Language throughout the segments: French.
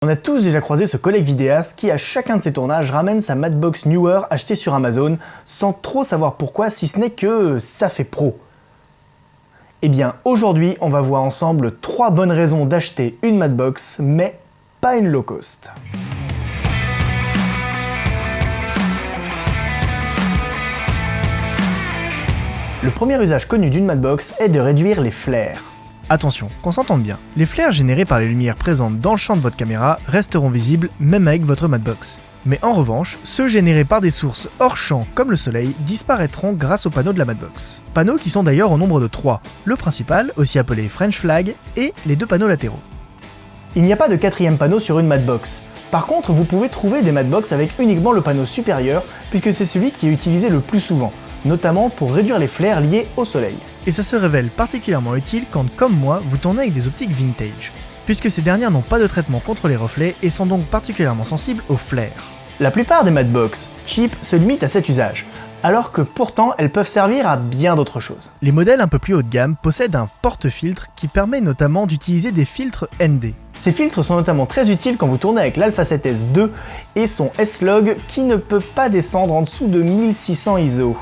On a tous déjà croisé ce collègue vidéaste qui à chacun de ses tournages ramène sa Madbox Newer achetée sur Amazon sans trop savoir pourquoi si ce n'est que ça fait pro. Eh bien aujourd'hui on va voir ensemble 3 bonnes raisons d'acheter une Madbox mais pas une low cost. Le premier usage connu d'une Madbox est de réduire les flares. Attention, qu'on s'entende bien, les flares générés par les lumières présentes dans le champ de votre caméra resteront visibles même avec votre Madbox. Mais en revanche, ceux générés par des sources hors champ comme le soleil disparaîtront grâce aux panneaux de la Madbox. Panneaux qui sont d'ailleurs au nombre de 3, le principal, aussi appelé French Flag, et les 2 panneaux latéraux. Il n'y a pas de 4e panneau sur une Madbox. Par contre, vous pouvez trouver des Madbox avec uniquement le panneau supérieur puisque c'est celui qui est utilisé le plus souvent, notamment pour réduire les flares liés au soleil. Et ça se révèle particulièrement utile quand, comme moi, vous tournez avec des optiques vintage, puisque ces dernières n'ont pas de traitement contre les reflets et sont donc particulièrement sensibles aux flares. La plupart des Madbox cheap se limitent à cet usage, alors que pourtant elles peuvent servir à bien d'autres choses. Les modèles un peu plus haut de gamme possèdent un porte-filtre qui permet notamment d'utiliser des filtres ND. Ces filtres sont notamment très utiles quand vous tournez avec l'Alpha 7S II et son S-Log qui ne peut pas descendre en dessous de 1600 ISO.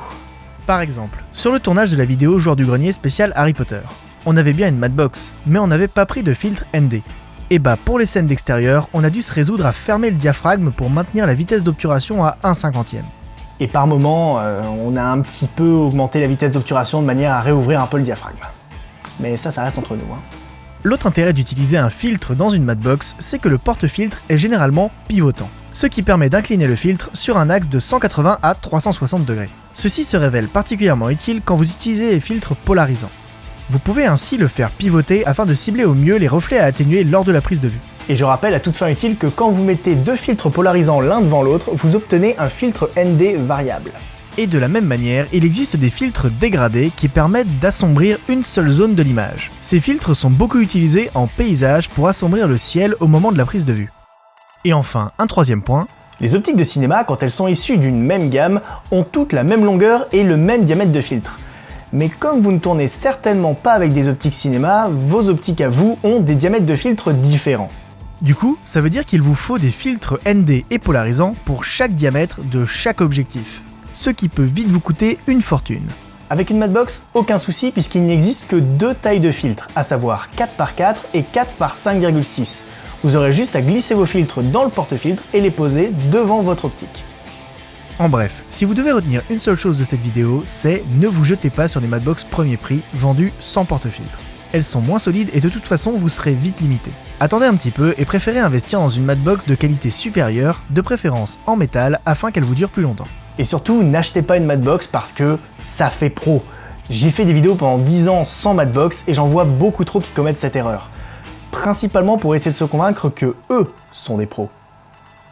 Par exemple, sur le tournage de la vidéo Joueur du Grenier spécial Harry Potter, on avait bien une Madbox, mais on n'avait pas pris de filtre ND. Et bah pour les scènes d'extérieur, on a dû se résoudre à fermer le diaphragme pour maintenir la vitesse d'obturation à 1/50e. Et par moment, on a un petit peu augmenté la vitesse d'obturation de manière à réouvrir un peu le diaphragme. Mais ça reste entre nous. L'autre intérêt d'utiliser un filtre dans une Madbox, c'est que le porte-filtre est généralement pivotant, ce qui permet d'incliner le filtre sur un axe de 180 à 360 degrés. Ceci se révèle particulièrement utile quand vous utilisez les filtres polarisants. Vous pouvez ainsi le faire pivoter afin de cibler au mieux les reflets à atténuer lors de la prise de vue. Et je rappelle à toute fin utile que quand vous mettez 2 filtres polarisants l'un devant l'autre, vous obtenez un filtre ND variable. Et de la même manière, il existe des filtres dégradés qui permettent d'assombrir une seule zone de l'image. Ces filtres sont beaucoup utilisés en paysage pour assombrir le ciel au moment de la prise de vue. Et enfin, un 3e point, les optiques de cinéma, quand elles sont issues d'une même gamme, ont toutes la même longueur et le même diamètre de filtre. Mais comme vous ne tournez certainement pas avec des optiques cinéma, vos optiques à vous ont des diamètres de filtre différents. Du coup, ça veut dire qu'il vous faut des filtres ND et polarisants pour chaque diamètre de chaque objectif, ce qui peut vite vous coûter une fortune. Avec une Madbox, aucun souci puisqu'il n'existe que 2 tailles de filtres, à savoir 4x4 et 4x5,6. Vous aurez juste à glisser vos filtres dans le porte-filtre et les poser devant votre optique. En bref, si vous devez retenir une seule chose de cette vidéo, c'est ne vous jetez pas sur les Madbox premier prix vendues sans porte-filtre. Elles sont moins solides et de toute façon vous serez vite limité. Attendez un petit peu et préférez investir dans une Madbox de qualité supérieure, de préférence en métal afin qu'elle vous dure plus longtemps. Et surtout, n'achetez pas une Madbox parce que ça fait pro. J'ai fait des vidéos pendant 10 ans sans Madbox et j'en vois beaucoup trop qui commettent cette erreur. Principalement pour essayer de se convaincre que eux sont des pros.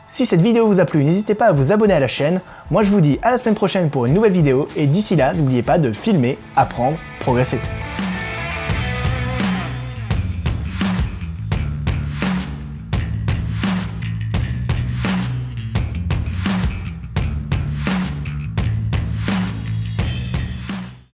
Si cette vidéo vous a plu, n'hésitez pas à vous abonner à la chaîne. Moi je vous dis à la semaine prochaine pour une nouvelle vidéo et d'ici là, n'oubliez pas de filmer, apprendre, progresser.